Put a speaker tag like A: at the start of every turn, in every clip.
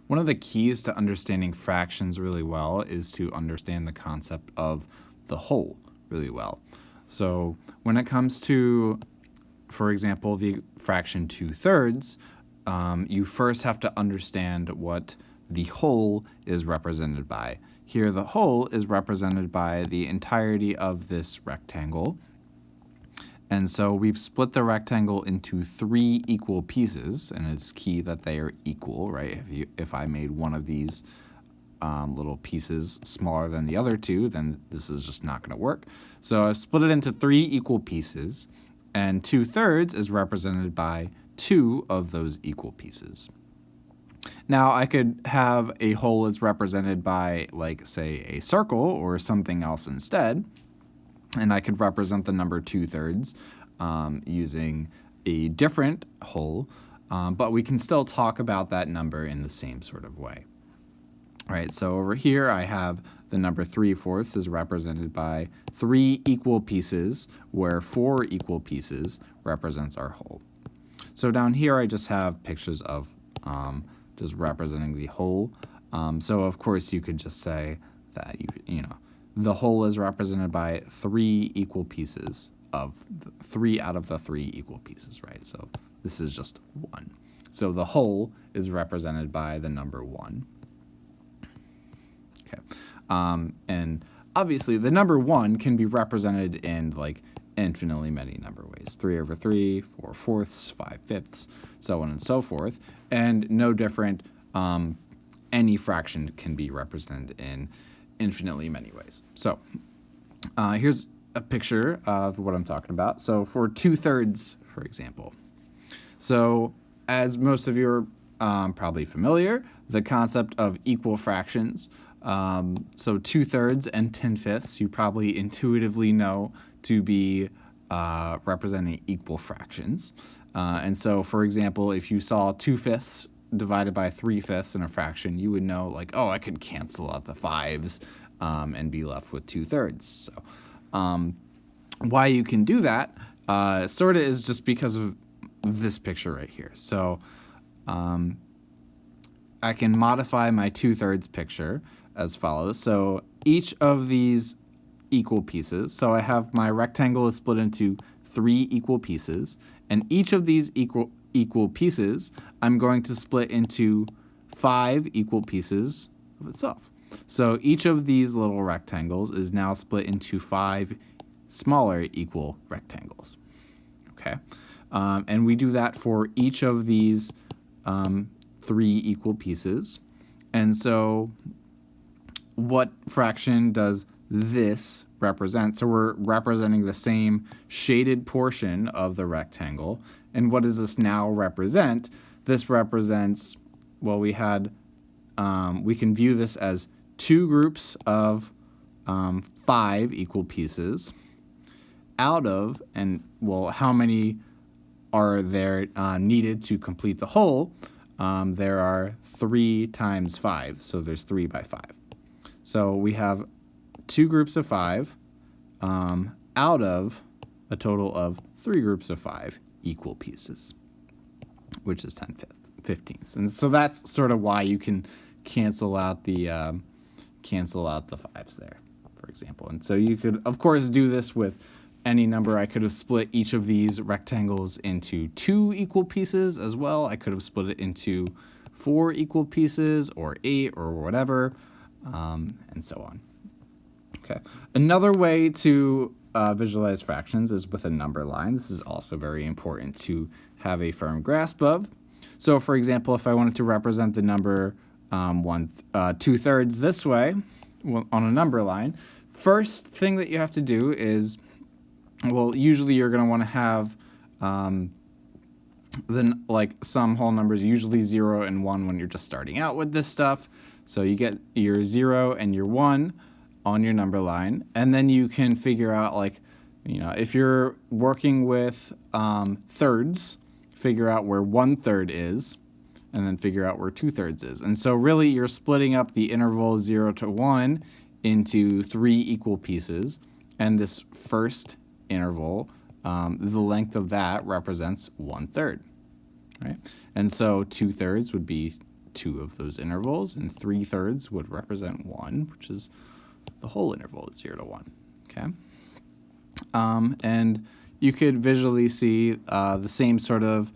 A: One of the keys to understanding fractions really well is to understand the concept of the whole really well. So when it comes to, for example, the fraction 2/3, you first have to understand what the whole is represented by. Here, the whole is represented by the entirety of this rectangle. And so we've split the rectangle into 3 equal pieces, and it's key that they are equal, right? If I made one of these little pieces smaller than the other two, then this is just not going to work. So I've split it into 3 equal pieces, and 2/3 is represented by 2 of those equal pieces. Now, I could have a whole that's represented by, like, say, a circle or something else instead, and I could represent the number 2/3 using a different whole, but we can still talk about that number in the same sort of way. All right, so over here I have the number 3/4 is represented by 3 equal pieces, where 4 equal pieces represents our whole. So down here I just have pictures of just representing the whole. So of course you could just say that the whole is represented by 3 equal pieces of 3 out of the 3 equal pieces, right? So this is just 1. So the whole is represented by the number 1. Okay. And obviously the number 1 can be represented in like infinitely many number ways. 3/3, 4/4, 5/5, so on and so forth. And no different, any fraction can be represented in infinitely many ways. So here's a picture of what I'm talking about. So for 2/3, for example. So as most of you are probably familiar, the concept of equal fractions. So 2/3 and 10/5 you probably intuitively know to be representing equal fractions. And so, for example, if you saw 2/5 divided by 3/5 in a fraction, you would know, like, oh, I could cancel out the 5s and be left with 2/3. So why you can do that sort of is just because of this picture right here. So I can modify my 2/3 picture as follows. So each of these equal pieces, so I have my rectangle is split into 3 equal pieces, and each of these equal pieces I'm going to split into 5 equal pieces of itself. So each of these little rectangles is now split into 5 smaller equal rectangles. Okay, and we do that for each of these 3 equal pieces. And so what fraction does this represent? So we're representing the same shaded portion of the rectangle. And what does this now represent? This represents, well, we can view this as 2 groups of 5 equal pieces out of, and well, how many are there needed to complete the whole? There are 3 times 5, so there's 3 by 5. So we have 2 groups of 5 out of a total of 3 groups of 5 equal pieces, which is 10/15. And so that's sort of why you can cancel out the 5s there, for example. And so you could, of course, do this with any number. I could have split each of these rectangles into 2 equal pieces as well. I could have split it into 4 equal pieces or 8 or whatever, and so on. Okay. Another way to visualize fractions is with a number line. This is also very important to have a firm grasp of. So, for example, if I wanted to represent the number 2/3 this way on a number line, first thing that you have to do is, well, usually you're going to want to have some whole numbers, usually 0 and 1 when you're just starting out with this stuff. So you get your 0 and your 1 on your number line, and then you can figure out, like, if you're working with thirds, figure out where 1/3 is, and then figure out where 2/3 is. And so really you're splitting up the interval 0 to 1 into 3 equal pieces, and this first interval, the length of that represents 1/3, right? And so 2/3 would be 2 of those intervals, and 3/3 would represent 1, which is the whole interval at 0 to 1. Okay, and you could visually see the same sort of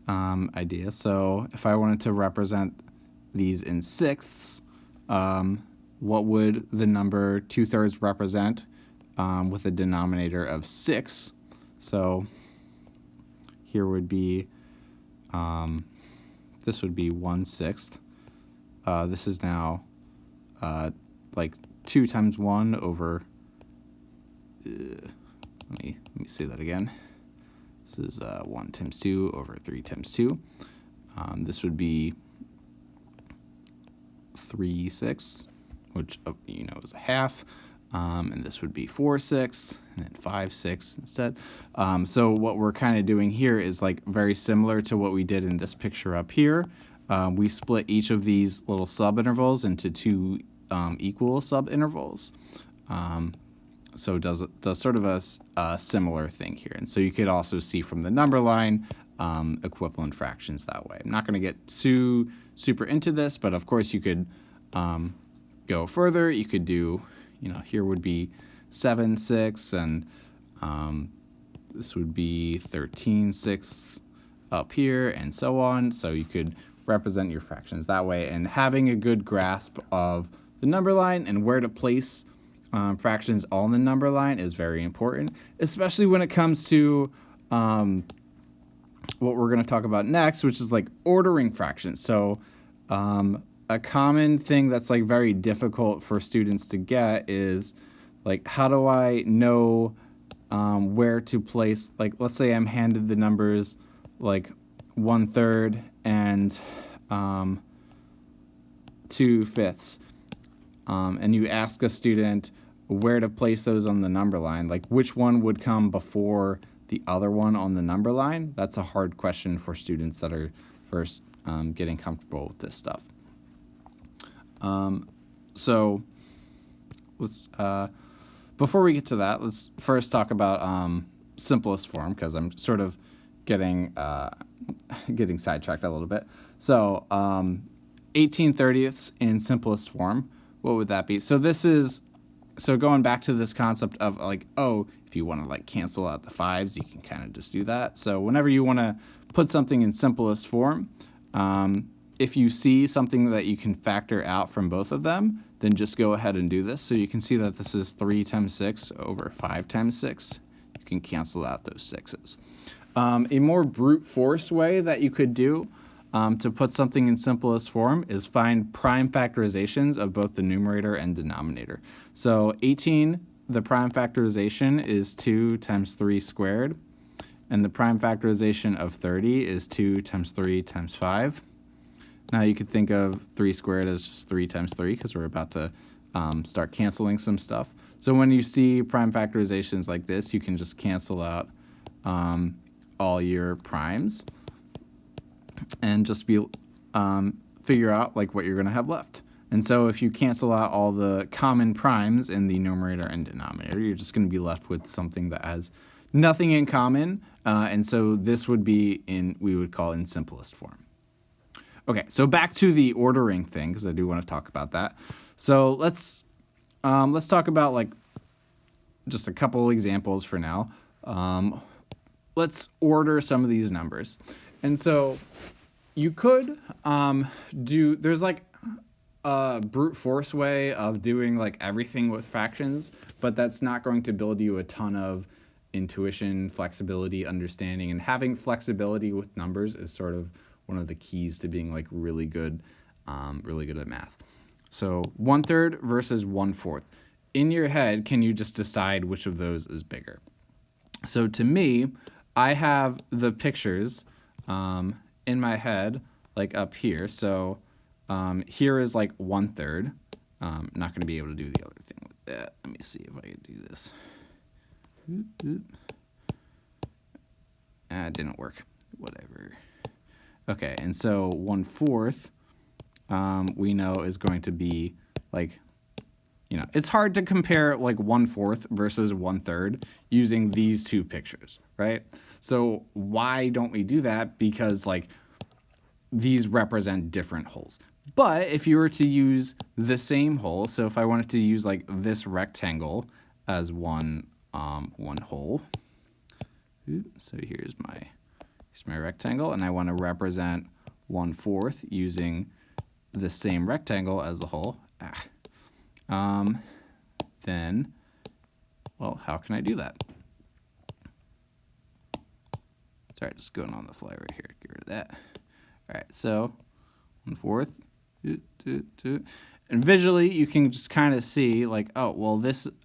A: idea. So if I wanted to represent these in sixths, what would the number 2/3 represent with a denominator of 6? So here would be, this would be 1/6. This is now like 2 times 1 over, let me say that again. This is 1 times 2 over 3 times 2. This would be 3/6, which is a half. And this would be 4/6, and then 5/6 instead. So what we're kind of doing here is like very similar to what we did in this picture up here. We split each of these little subintervals into 2 equal subintervals. So it does sort of a similar thing here. And so you could also see from the number line equivalent fractions that way. I'm not going to get super into this, but of course you could go further. You could do, here would be 7/6, and this would be 13/6 up here, and so on. So you could represent your fractions that way. And having a good grasp of the number line and where to place fractions on the number line is very important, especially when it comes to what we're going to talk about next, which is like ordering fractions. So a common thing that's like very difficult for students to get is like, how do I know where to place, like, let's say I'm handed the numbers like 1/3 and 2/5, and you ask a student where to place those on the number line, like which one would come before the other one on the number line. That's a hard question for students that are first getting comfortable with this stuff. So let's before we get to that, let's first talk about simplest form, because I'm sort of getting sidetracked a little bit. So 18/30ths in simplest form, what would that be? So this is, so going back to this concept of like, oh, if you want to like cancel out the 5s, you can kind of just do that. So whenever you want to put something in simplest form, if you see something that you can factor out from both of them, then just go ahead and do this. So you can see that this is 3 times 6 over 5 times 6. You can cancel out those 6s. A more brute force way that you could do to put something in simplest form is find prime factorizations of both the numerator and denominator. So 18, the prime factorization is 2 times 3 squared, and the prime factorization of 30 is 2 times 3 times 5. Now you could think of 3 squared as just 3 times 3, because we're about to start canceling some stuff. So when you see prime factorizations like this, you can just cancel out all your primes and just figure out like what you're going to have left. And so if you cancel out all the common primes in the numerator and denominator, you're just going to be left with something that has nothing in common. And so this would be we would call in simplest form. Okay, so back to the ordering thing, because I do want to talk about that. So let's talk about like just a couple examples for now. Let's order some of these numbers. And so you could there's like a brute force way of doing like everything with fractions, but that's not going to build you a ton of intuition, flexibility, understanding, and having flexibility with numbers is sort of one of the keys to being like really good at math. So 1/3 versus 1/4. In your head, can you just decide which of those is bigger? So to me, I have the pictures in my head, like up here. So here is like 1/3. I'm not going to be able to do the other thing with that. Let me see if I can do this. It didn't work. Whatever. Okay, and so 1/4 we know is going to be like, it's hard to compare like 1/4 versus 1/3 using these two pictures, right? So why don't we do that? Because like these represent different wholes. But if you were to use the same whole, so if I wanted to use like this rectangle as one whole, so here's my rectangle, and I want to represent 1/4 using the same rectangle as the whole. Then, well, how can I do that? Sorry, just going on the fly right here. Get rid of that. All right, so 1/4. And visually, you can just kind of see like, oh, well,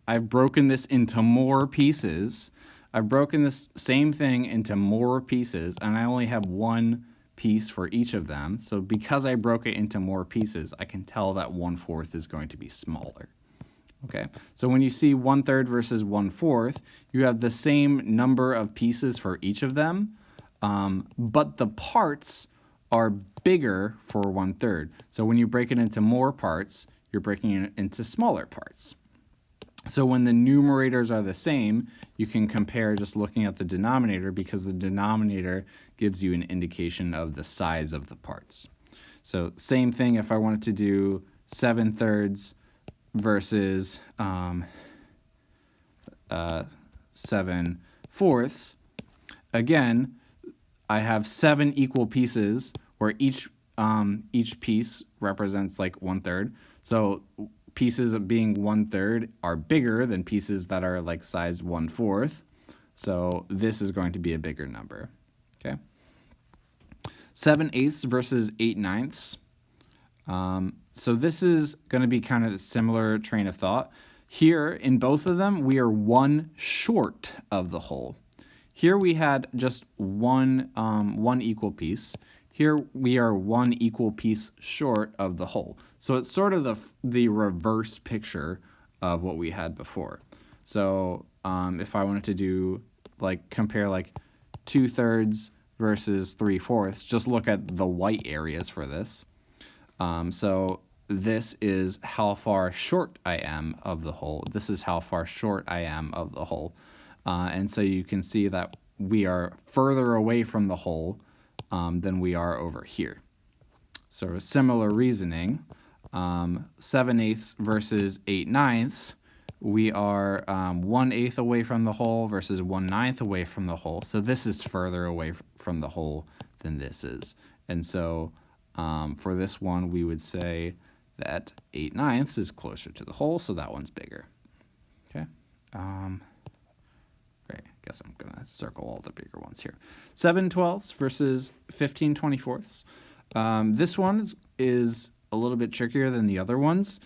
A: I've broken this into more pieces. I've broken this same thing into more pieces, and I only have one piece for each of them. So because I broke it into more pieces, I can tell that 1/4 is going to be smaller. Okay, so when you see 1/3 versus 1/4, you have the same number of pieces for each of them, but the parts are bigger for 1/3. So when you break it into more parts, you're breaking it into smaller parts. So when the numerators are the same, you can compare just looking at the denominator, because the denominator gives you an indication of the size of the parts. So same thing if I wanted to do 7/3 versus 7/4. Again, I have 7 equal pieces where each piece represents like 1/3. So pieces of being 1/3 are bigger than pieces that are like size 1/4. So this is going to be a bigger number. Okay. 7/8 versus 8/9. So this is going to be kind of a similar train of thought. Here, in both of them, we are 1 short of the whole. Here we had just one equal piece. Here we are 1 equal piece short of the whole. So it's sort of the reverse picture of what we had before. So if I wanted to do compare 2/3 versus 3/4, just look at the white areas for this. So this is how far short I am of the whole. This is how far short I am of the whole. And so you can see that we are further away from the whole than we are over here. So a similar reasoning, 7/8 versus 8/9, we are 1/8 away from the whole versus 1/9 away from the whole. So this is further away from the whole than this is. And so for this one, we would say that 8/9 is closer to the whole, so that one's bigger. Okay. Great. I guess I'm going to circle all the bigger ones here. 7/12 versus 15/24. This one is a little bit trickier than the other ones.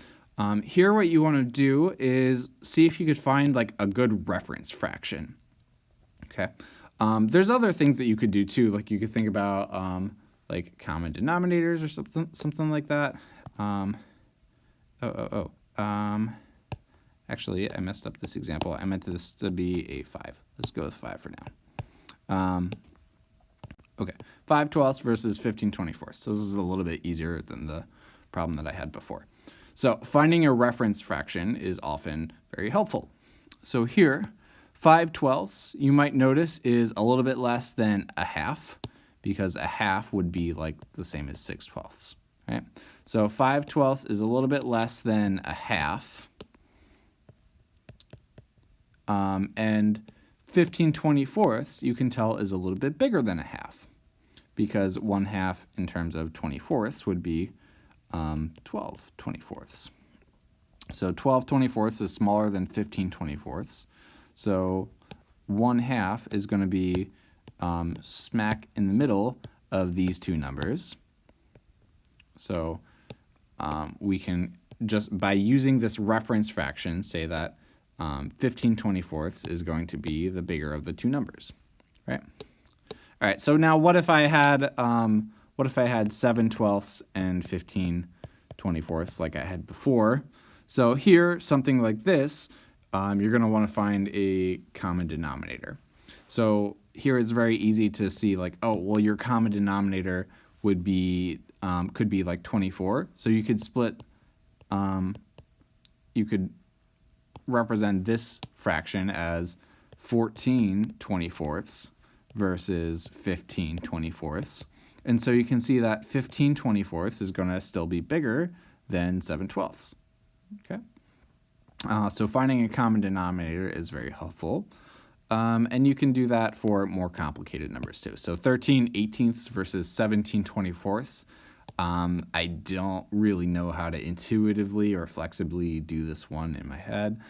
A: Here, what you want to do is see if you could find like a good reference fraction. Okay. There's other things that you could do too. Like you could think about like common denominators or something like that. Actually, I messed up this example. I meant this to be a 5. Let's go with 5 for now. Okay, 5/12 versus 15/24. So this is a little bit easier than the problem that I had before. So finding a reference fraction is often very helpful. So here, 5/12 you might notice is a little bit less than a half, because a half would be like the same as 6/12. Right? So 5/12 is a little bit less than a half. And 15/24 you can tell is a little bit bigger than a half, because 1/2 in terms of 24ths would be 12/24. So 12/24 is smaller than 15/24. So 1/2 is going to be smack in the middle of these two numbers. So we can just, by using this reference fraction, say that 15/24 is going to be the bigger of the two numbers, right? All right. So now, what if I had 7/12 and 15/24 like I had before? So here, something like this, you're going to want to find a common denominator. So here it's very easy to see like, oh, well, your common denominator would be could be like 24. So you could split. You could represent this fraction as 14/24 versus 15/24. And so you can see that 15/24 is going to still be bigger than 7/12. Okay. So finding a common denominator is very helpful. And you can do that for more complicated numbers too. So 13/18 versus 17/24. I don't really know how to intuitively or flexibly do this one in my head.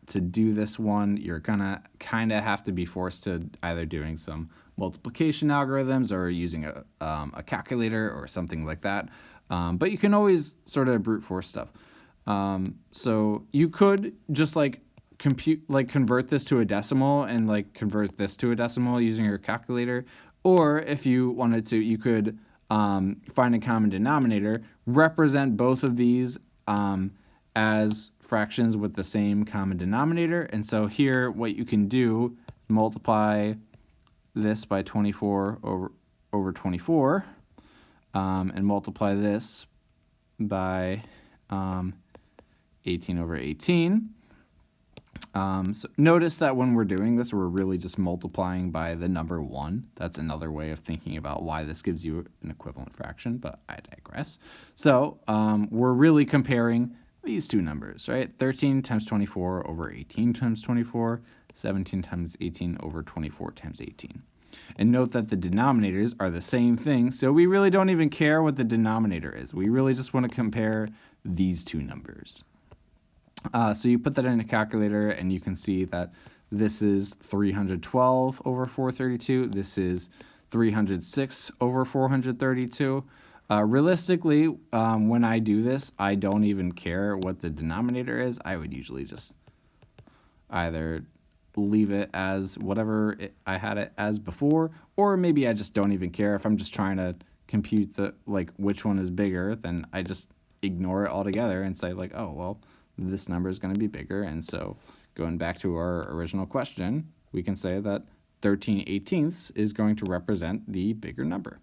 A: To do this one, you're gonna kind of have to be forced to either doing some multiplication algorithms or using a calculator or something like that. But you can always sort of brute force stuff. So you could just convert this to a decimal and convert this to a decimal using your calculator. Or if you wanted to, you could find a common denominator, represent both of these as fractions with the same common denominator. And so here what you can do is multiply this by 24 over 24 and multiply this by 18 over 18. So notice that when we're doing this, we're really just multiplying by the number 1. That's another way of thinking about why this gives you an equivalent fraction, but I digress. So we're really comparing these two numbers, right? 13 times 24 over 18 times 24, 17 times 18 over 24 times 18. And note that the denominators are the same thing, so we really don't even care what the denominator is. We really just want to compare these two numbers. So you put that in a calculator and you can see that this is 312 over 432. This is 306 over 432. Realistically, when I do this, I don't even care what the denominator is. I would usually just either leave it as whatever I had it as before, or maybe I just don't even care. If I'm just trying to compute which one is bigger, then I just ignore it altogether and say oh, well, this number is going to be bigger. And so going back to our original question, we can say that 13/18 is going to represent the bigger number.